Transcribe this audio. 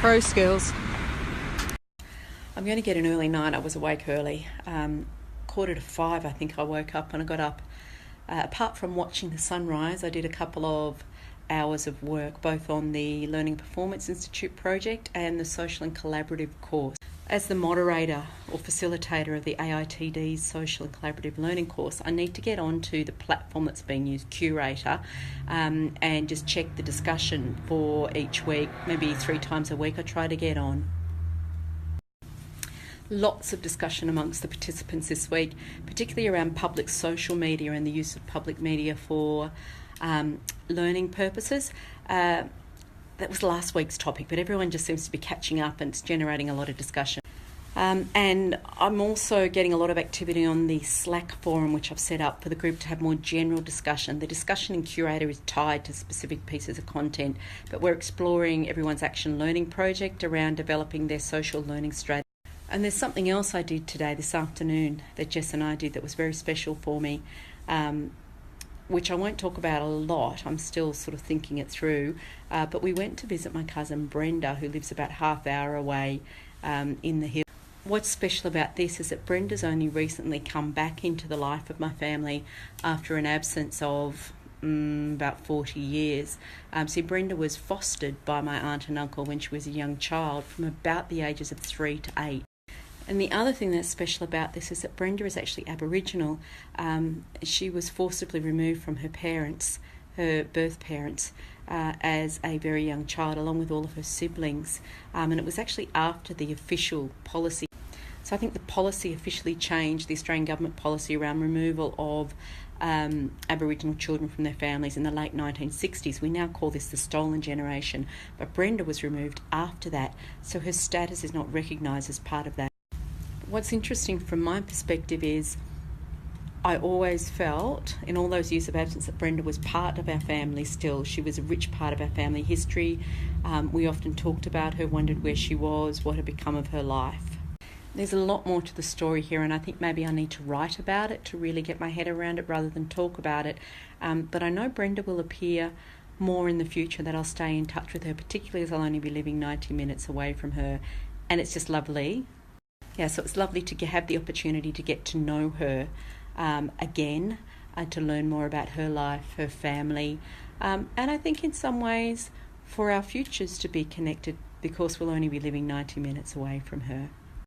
Pro skills. I'm going to get an early night. I was awake early. 4:45 I think I woke up, and I got up. Apart from watching the sunrise, I did a couple of hours of work both on the Learning Performance Institute project and the Social and Collaborative course. As the moderator or facilitator of the AITD's Social and Collaborative Learning course, I need to get onto the platform that's being used, Curatr, and just check the discussion for each week. Maybe 3 times a week I try to get on. Lots of discussion amongst the participants this week, particularly around public social media and the use of public media for learning purposes. That was last week's topic, but everyone just seems to be catching up, and it's generating a lot of discussion. And I'm also getting a lot of activity on the Slack forum, which I've set up for the group to have more general discussion. The discussion in Curatr is tied to specific pieces of content, but we're exploring everyone's action learning project around developing their social learning strategy. And there's something else I did today, this afternoon, that Jess and I did that was very special for me, which I won't talk about a lot. I'm still sort of thinking it through. But we went to visit my cousin Brenda, who lives about half hour away in the hills. What's special about this is that Brenda's only recently come back into the life of my family after an absence of about 40 years. See, Brenda was fostered by my aunt and uncle when she was a young child, from about the ages of 3 to 8. And the other thing that's special about this is that Brenda is actually Aboriginal. She was forcibly removed from her parents, her birth parents, as a very young child, along with all of her siblings. And it was actually after the official policy. So I think the policy officially changed, the Australian government policy around removal of Aboriginal children from their families in the late 1960s. We now call this the stolen generation. But Brenda was removed after that, so her status is not recognised as part of that. What's interesting from my perspective is I always felt in all those years of absence that Brenda was part of our family still. She was a rich part of our family history. We often talked about her, wondered where she was, what had become of her life. There's a lot more to the story here, and I think maybe I need to write about it to really get my head around it rather than talk about it. But I know Brenda will appear more in the future, that I'll stay in touch with her, particularly as I'll only be living 90 minutes away from her. And it's just lovely. Yeah, so it's lovely to have the opportunity to get to know her again, to learn more about her life, her family, and I think in some ways for our futures to be connected, because we'll only be living 90 minutes away from her.